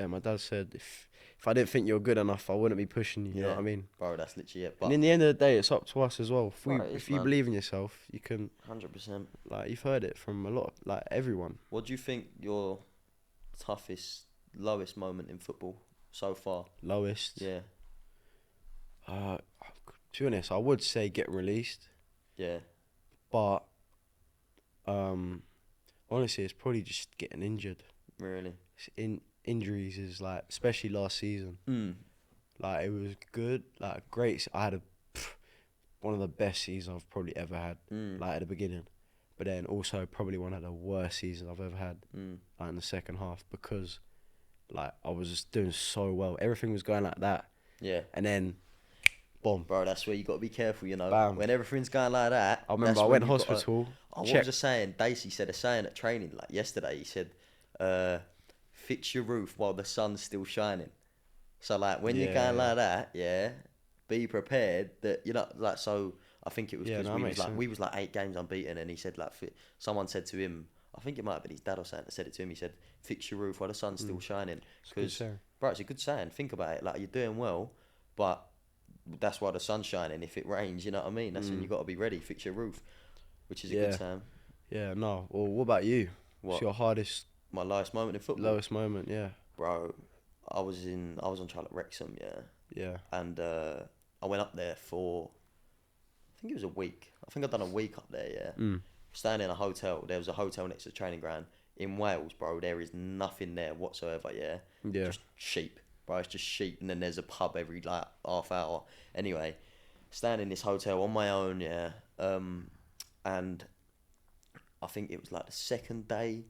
my dad said if I didn't think you were good enough, I wouldn't be pushing you. You know what I mean? Bro, that's literally it. But And in the end of the day, it's up to us as well. If you man. believe in yourself, you can. 100%. Like, you've heard it from a lot, like everyone. What do you think your lowest moment in football so far? Lowest. Yeah. To be honest, I would say get released, Yeah. but honestly, it's probably just getting injured. Really? Injuries is like, especially last season. Like, it was good, like great. I had one of the best seasons I've probably ever had. Like at the beginning, but then also probably one of the worst seasons I've ever had. Like in the second half, because like I was just doing so well. Everything was going like that. Yeah. And then, boom. Bro, that's where you got to be careful, you know. Bam. When everything's going like that. I remember I went to hospital. I was just saying, Dacey said a saying at training like yesterday. He said, fix your roof while the sun's still shining. So like when you're going like that, yeah, be prepared that, you know, like, so I think it was because we was like 8 games unbeaten, and he said like, someone said to him, I think it might have been his dad or something that said it to him. He said, fix your roof while the sun's still shining. Because, bro, it's a good saying. Think about it. Like, you're doing well, but that's why the sun's shining. If it rains, you know what I mean? That's when you got to be ready. Fix your roof, which is a good saying. Yeah, no. Well, what about you? What's your hardest? My lowest moment in football? Lowest moment, yeah. Bro, I was on trial at Wrexham, yeah. Yeah. And I went up there for, I think it was a week. I think I'd done a week up there, yeah. Staying in a hotel. There was a hotel next to the training ground. In Wales, bro, there is nothing there whatsoever, yeah? Yeah. Just sheep, bro. It's just sheep. And then there's a pub every, like, half hour. Anyway, staying in this hotel on my own, yeah. And I think it was, like, the second day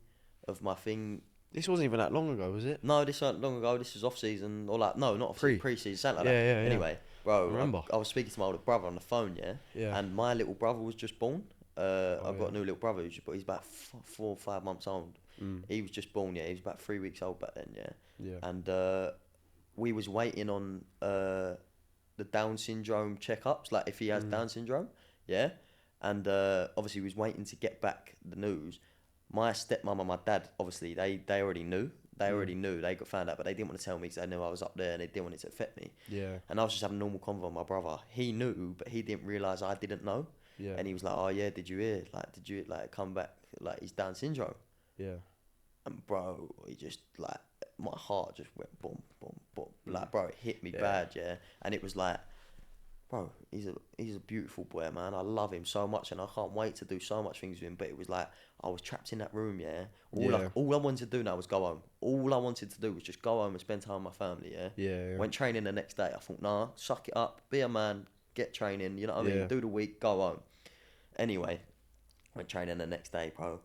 of my thing. This wasn't even that long ago, was it? No, this wasn't long ago. This was off-season. Or, like, no, not off-season, pre-season, something like that. Yeah. Anyway, bro, I remember. I was speaking to my older brother on the phone, yeah? Yeah. And my little brother was just born. I've got a new little brother but he's about 4 or 5 months old. He was just born, yeah. He was about 3 weeks old back then, yeah. Yeah. And we was waiting on the Down syndrome checkups, like if he has Down syndrome, yeah. And obviously we was waiting to get back the news. My stepmom and my dad, obviously, they already knew. They already knew. They got found out, but they didn't want to tell me because they knew I was up there and they didn't want it to affect me. Yeah. And I was just having a normal convo with my brother. He knew, but he didn't realise I didn't know. Yeah. And he was like, "Oh yeah, did you hear? Like, did you like come back? Like, he's Down syndrome." Yeah. And bro, he just like my heart just went boom, boom, boom. Like, bro, it hit me bad, yeah. And it was like, bro, he's a beautiful boy, man. I love him so much, and I can't wait to do so much things with him. But it was like I was trapped in that room, yeah. All I wanted to do now was go home. All I wanted to do was just go home and spend time with my family, yeah. Yeah. Went training the next day. I thought, nah, suck it up, be a man, get training. You know what I mean? Do the week, go home. Anyway, went training the next day, bro.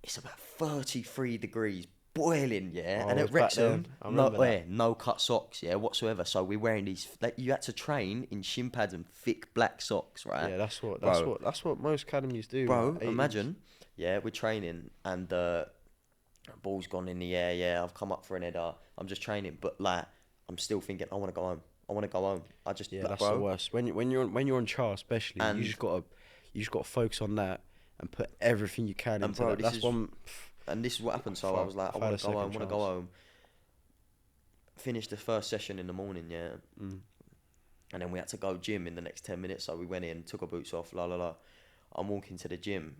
It's about 33 degrees, boiling, yeah. And at Wrexham, no cut socks, yeah, whatsoever. So we're wearing these. Like, you had to train in shin pads and thick black socks, right? Yeah, that's what most academies do, bro. Imagine, yeah, we're training and ball's gone in the air. Yeah, I've come up for an header. I'm just training, but like I'm still thinking, I want to go home. I want to go home. I just that's the worst. When you're on trial, especially, you just gotta focus on that and put everything you can into that. That's one. And this is what happened. So I was like, I want to go home. Finished the first session in the morning, yeah. And then we had to go gym in the next 10 minutes. So we went in, took our boots off, la la la. I'm walking to the gym,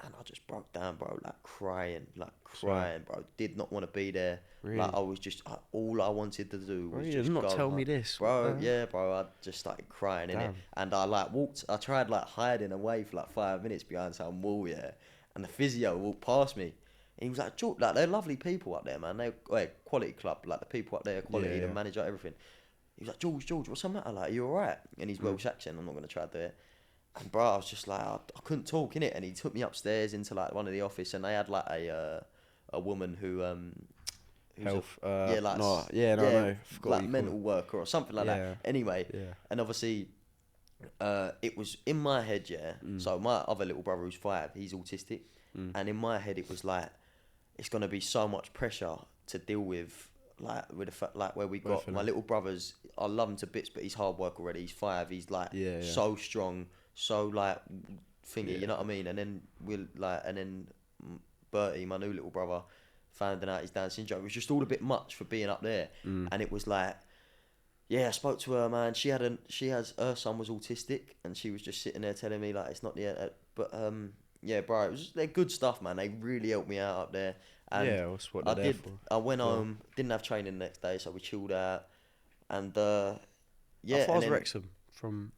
And I just broke down, bro, like crying, Swear. bro. Did not want to be there. Really? Like I was just all I wanted to do Bro, was you did just not go tell me home. this. What the Bro. hell? Yeah, bro. I just started crying in it, Damn. and I like walked. I tried like hiding away for like 5 minutes behind some wall, yeah. And the physio walked past me. And he was like, George, like they're lovely people up there, man. They're quality club, like the people up there, quality, Yeah, the yeah. manager, everything. He was like, George, what's the matter? Like, are you alright? And he's Welsh accent. I'm not gonna try to do it. And bro, I was just like, I couldn't talk in it. And he took me upstairs into like one of the office, and they had like a woman who's Health. yeah, like No. Yeah, no, yeah, no. Forgot what like you call mental it. worker or something like Yeah. that. Anyway, Yeah. and obviously, it was in my head, yeah. So my other little brother who's 5, he's autistic, and in my head it was like, it's gonna be so much pressure to deal with. Like with the fact, like where we Both got of my them. little brother's, I love him to bits, but he's hard work already. He's 5. He's like Yeah, yeah. so strong, so like thingy. Yeah. You know what I mean? And then Bertie, my new little brother, finding out his Down syndrome. It was just all a bit much for being up there, and it was like, yeah, I spoke to her, man. Her son was autistic, and she was just sitting there telling me like it's not the but yeah, bro, they're good stuff, man. They really helped me out up there. And Yeah, that's what I they're there did. for. I went Well, home, didn't have training the next day, so we chilled out. And how yeah, far and is then Wrexham from?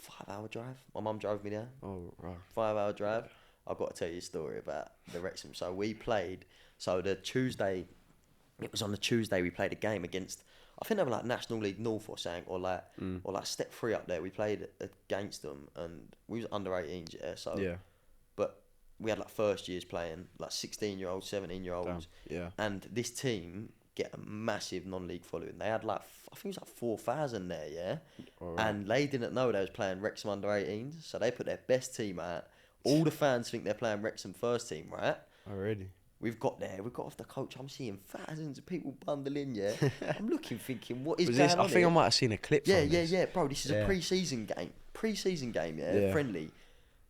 5 hour drive. My mum drove me there. Oh, right. 5 hour drive. I've got to tell you a story about the Wrexham. So we played. So the Tuesday, it was on the Tuesday we played a game against. I think they were like National League North or something, or like Step 3 up there. We played against them, and we was under 18s, yeah. So Yeah. but we had like first years playing, like 16-year-olds, 17-year-olds, Yeah. and this team get a massive non-league following. They had like I think it was like 4,000 there, yeah. All right. And they didn't know they was playing Wrexham under 18s, so they put their best team out. All the fans think they're playing Wrexham first team, right? Already. We've got off the coach. I'm seeing thousands of people bundle in, yeah. I'm looking, thinking, what is Was going this? on I think here? I might have seen a clip. Yeah, from this. bro. This is a Yeah. pre-season game. Pre-season game, yeah, Yeah. friendly.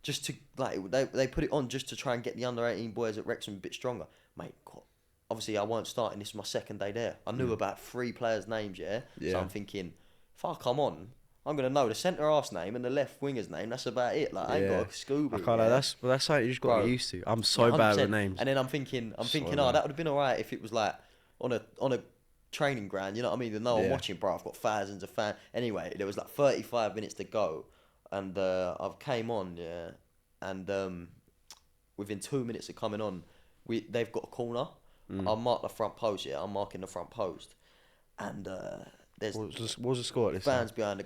Just to like they put it on just to try and get the under 18 boys at Wrexham a bit stronger, mate. God, obviously, I weren't starting. This was my second day there. I knew about 3 players' names, yeah. Yeah. So I'm thinking, fuck, I'm on. I'm gonna know the centre half's name and the left winger's name. That's about it. Like I ain't got a Scooby. I can't lie. That's something you just got to Bro. get used to. I'm so Yeah, bad 100%. with names. And then I'm thinking, So oh, bad. that would have been alright if it was like on a training ground. You know what I mean? No one Yeah. watching, bro. I've got thousands of fans. Anyway, there was like 35 minutes to go, and I've came on, yeah, and within 2 minutes of coming on, they've got a corner. I mark the front post. Yeah, I'm marking the front post, and there's What was the score at this fans time? behind the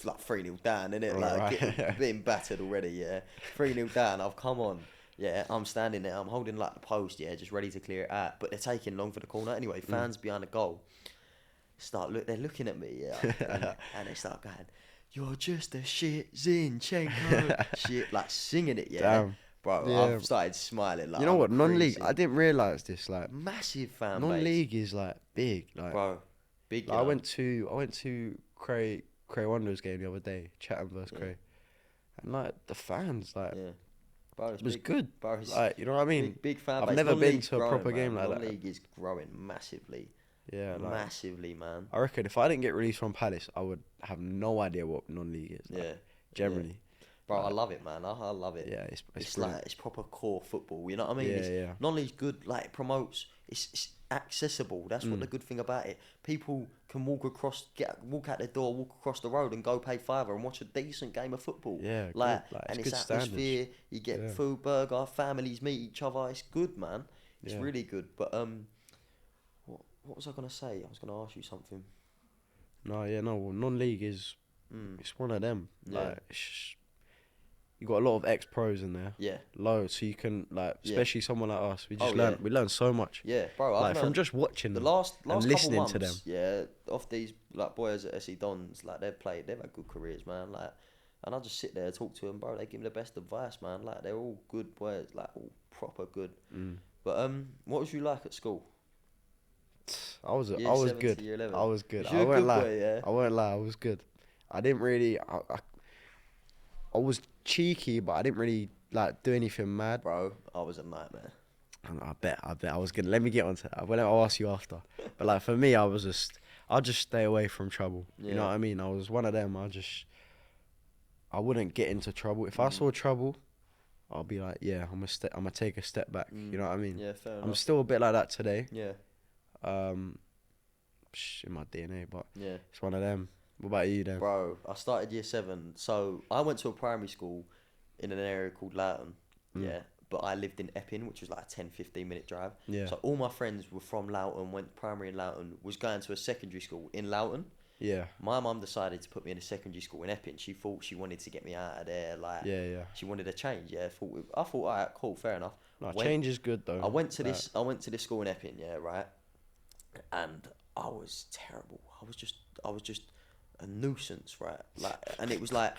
like 3-0 down, innit? Oh, Like right. getting battered already, yeah. 3-0 down, I've come on. Yeah, I'm standing there, I'm holding like the post, yeah, just ready to clear it out. But they're taking long for the corner. Anyway, fans behind the goal they're looking at me, yeah. and they start going, "You're just a shit Zinchenko." Shit, like singing it, yeah. Damn. Bro, Yeah. I've started smiling like You know I'm what? Non-league. crazy. I didn't realise this. Like Massive fan base. non-league is like big. Like, Bro, big, like, I went to Cray Wanderers game the other day, Chatham versus Cray, and like the fans, like yeah. Bro, it's it was big. good. Bro, it's Like, you know what I mean? big fan I've base. never been Non-league's to a growing, proper man. game like that. Non-league is growing massively. Yeah, like Massively, man. I reckon if I didn't get released from Palace, I would have no idea what non-league is. Like, Yeah. generally. Bro, I Like, love it, man. I love it. Yeah, it's It's brilliant. like it's proper core football. You know what I mean? Yeah, It's, yeah. Non-league's good. Like it promotes. It's accessible. That's what the good thing about it. People can walk out their door, walk across the road, and go pay £5 and watch a decent game of football. Yeah, like, good. Like, and it's it's good standards. atmosphere. You get Yeah. food, burger, families meet each other. It's good, man. It's Yeah. really good. But what was I gonna say? I was gonna ask you something. No, yeah, no. Well, non-league is it's one of them. Yeah. Like you got a lot of ex-pros in there, Yeah. loads. So you can like, Yeah. especially someone like us, we just Oh, learn. yeah. We learn so much. Yeah, bro. Like I've from learned- just watching the them last and couple listening months, to them. yeah, off these like boys at SE Dons, like they've had good careers, man. Like, and I just sit there and talk to them, bro. They give me the best advice, man. Like they're all good boys, like all proper good. But what was you like at school? I was Year I was 7 to good. year 11. I was good. Was you I a won't good lie. boy, yeah? I won't lie. I was good. I didn't really. I was cheeky, but I didn't really like do anything mad. Bro, I was a nightmare. And I bet I was gonna. Let me get onto that. I'll ask you after. But like for me, I'll just stay away from trouble. You know Yeah. what I mean? I was one of them. I wouldn't get into trouble. If I saw trouble, I'll be like, yeah, I'm gonna take a step back. You know what I mean? Yeah, fair I'm enough. still a bit like that today. Yeah, In my DNA, but yeah. it's one of them. What about you then? Bro, I started year 7. So I went to a primary school in an area called Loughton. Mm. Yeah. But I lived in Epping, which was like a 10-15 minute drive. Yeah. So all my friends were from Loughton, went primary in Loughton, was going to a secondary school in Loughton. Yeah. My mum decided to put me in a secondary school in Epping. She thought she wanted to get me out of there. Like, Yeah. she wanted a change. Yeah. I thought, all right, cool, fair enough. No, change is good though. I went to this school in Epping, yeah, right? And I was terrible. I was just a nuisance, right? Like, and it was I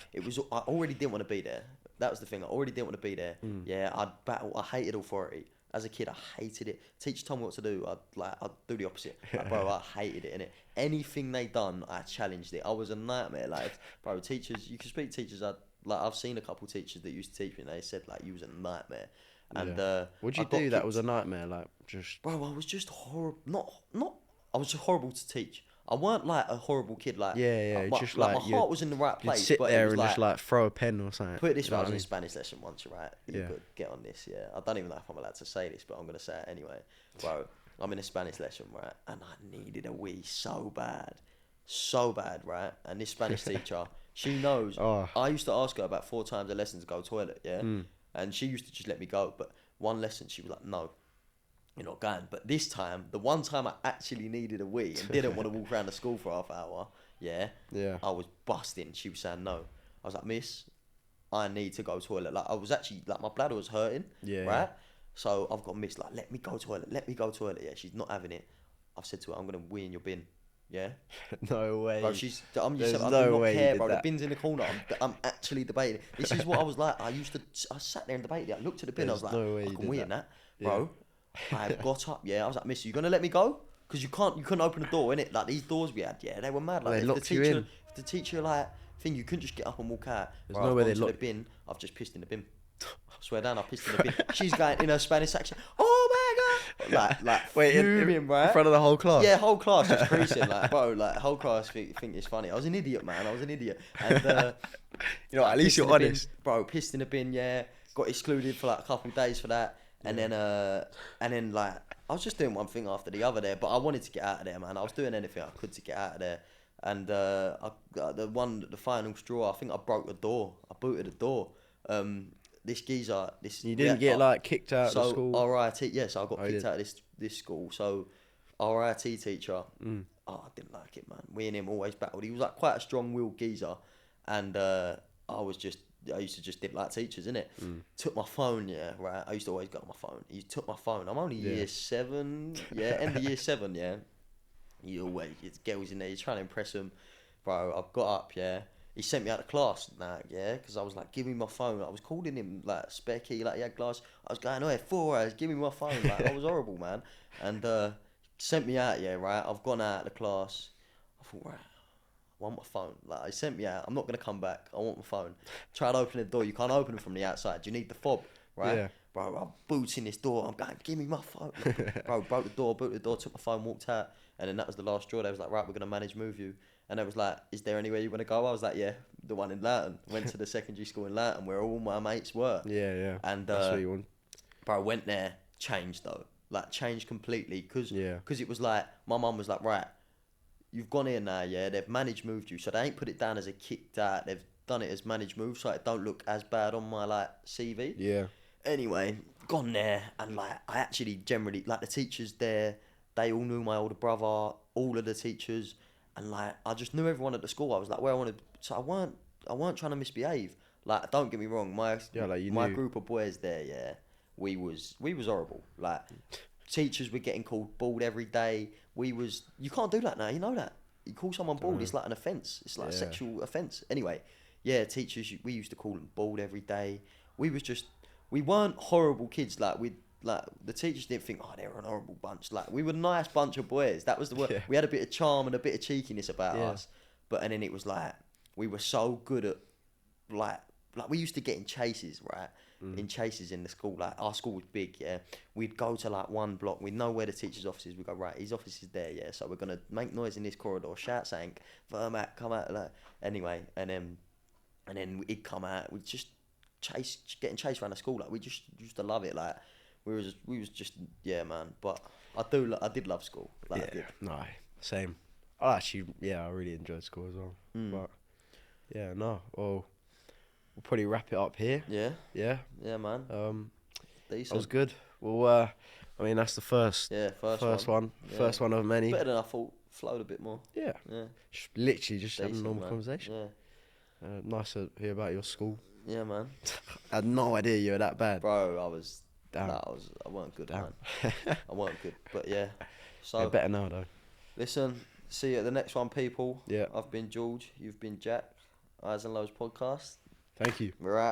already didn't want to be there. That was the thing. I already didn't want to be there. Yeah, I hated authority. As a kid, I hated it. Teacher told me what to do. I'd do the opposite. Like, bro, I hated it, innit? Anything they done, I challenged it. I was a nightmare. Like, bro, teachers, you can speak to teachers. I've seen a couple teachers that used to teach me, and they said like you was a nightmare. And what'd you do that was a nightmare? Like, just bro, I was just horrible. Not. I was just horrible to teach. I weren't like a horrible kid. Like, just my like heart was in the right you'd place. sit but there it was and like, just like throw a pen or something. put it this You know way, I what was in mean? a Spanish lesson once, right? You Yeah. could get on this, yeah. I don't even know if I'm allowed to say this, but I'm gonna say it anyway. Bro, I'm in a Spanish lesson, right? And I needed a wee so bad, right? And this Spanish teacher, she knows. Oh. I used to ask her about 4 times a lesson to go to toilet, yeah. And she used to just let me go, but one lesson she was like, no, you're not going. But this time, the one time I actually needed a wee and didn't want to walk around the school for half hour, yeah, I was busting. She was saying no. I was like, miss, I need to go to toilet. Like, I was actually, like, my bladder was hurting, right? So I've got miss, like, let me go to toilet. Yeah, she's not having it. I've said to her, I'm going to wee in your bin. Yeah. No way. Bro, I There's do no not way you care, did bro. that. The bin's in the corner. I'm actually debating. This is what I was like. I sat there and debated it. I looked at the bin. There's I was no way like, I you can did wee that. in that, bro. I got up. Yeah, I was like, miss, you gonna let me go? Because you couldn't open the door, innit? Like, these doors we had, yeah, they were mad. Like, They locked you in. if the teacher like thing, you couldn't just get up and walk out. There's Bro, no I've way gone they to the locked. bin. I've just pissed in the bin. I swear down, I pissed in the bin. She's going in her Spanish accent. Oh my god! Like Wait, fuming, right? in front of the whole class. Yeah, whole class just creasing, like, bro, like, whole class think it's funny. I was an idiot, man. I was an idiot. And You know, at least pissed in you're the bin, honest. bro. Pissed in the bin, yeah. Got excluded for like a couple of days for that, and then like I was just doing one thing after the other there, but I wanted to get out of there, man. I was doing anything I could to get out of there, and I got the final straw. I think I broke the door. I booted the door. This geezer, You didn't get like kicked out of the school. RIT, yeah. So I got kicked out of this school. So RIT teacher, oh, I didn't like it, man. Me and him always battled. He was like quite a strong-willed geezer, and I used to just didn't like teachers, innit? Took my phone, yeah, right. I used to always go on my phone. He took my phone. I'm only year 7, yeah, end of year 7, yeah. It's girls in there. You're trying to impress them, bro. I've got up, yeah. He sent me out of class, yeah, because I was like, give me my phone. I was calling him like specky, like he had glass. I was going, 4 hours, give me my phone. Like, I was horrible, man. And sent me out, yeah, right. I've gone out of the class. I thought, right, I want my phone. Like, he sent me out. I'm not gonna come back. I want my phone. Tried to open the door. You can't open it from the outside. You need the fob, right? Yeah. Bro, I'm booting this door. I'm going, give me my phone. Bro, broke the door, took my phone, walked out, and then that was the last straw. They was like, right, we're gonna manage move you. And I was like, is there anywhere you want to go? I was like, yeah, the one in Loughton. Went to the secondary school in Loughton where all my mates were. Yeah. And That's what you want. bro, I went there, changed though. Like, changed completely. Because it was like, my mum was like, right, you've gone here now, yeah, they've managed moved you. So they ain't put it down as a kicked out. They've done it as managed move, so it don't look as bad on my, like, CV. Yeah. Anyway, gone there, and like, I actually generally, like, the teachers there, they all knew my older brother, all of the teachers. And like, I just knew everyone at the school. I was like, where I wanted. So I weren't trying to misbehave. Like, don't get me wrong, my group of boys there, yeah, we was horrible. Like, teachers were getting called bald every day. You can't do that now. You know that. You call someone bald, it's like an offence. It's like a sexual offence. Anyway, yeah, teachers, we used to call them bald every day. We weren't horrible kids. Like, the teachers didn't think, oh, they were an horrible bunch. Like, we were a nice bunch of boys. That was the word. Yeah. We had a bit of charm and a bit of cheekiness about us. And then it was like, we were so good at, like we used to get in chases, right? In chases in the school. Like, our school was big, yeah. We'd go to like one block. We'd know where the teacher's office is. We'd go, right, his office is there, yeah. So we're going to make noise in this corridor, shout something, Vermac, come out. Like, anyway, and then he'd come out. We'd just getting chased around the school. Like we just used to love it. Like we was just yeah, man. But I did love school. Like I did. No, same. I really enjoyed school as well. But yeah, no. Well, we'll probably wrap it up here. Yeah. Yeah. Yeah, man. Decent. That was good. Well, I mean that's the first. Yeah, first one. Yeah. First one of many. Better than I thought. Flowed a bit more. Yeah. Yeah. Literally just having a Decent, normal man. conversation. Yeah. Nice to hear about your school. Yeah, man. I had no idea you were that bad. Bro, I was. Damn. Nah, I weren't good, Damn. man. I weren't good, but yeah. So You're better now though. listen, see you at the next one, people. Yeah. I've been George. You've been Jack. Eyes and Lows podcast. Thank you. We're out.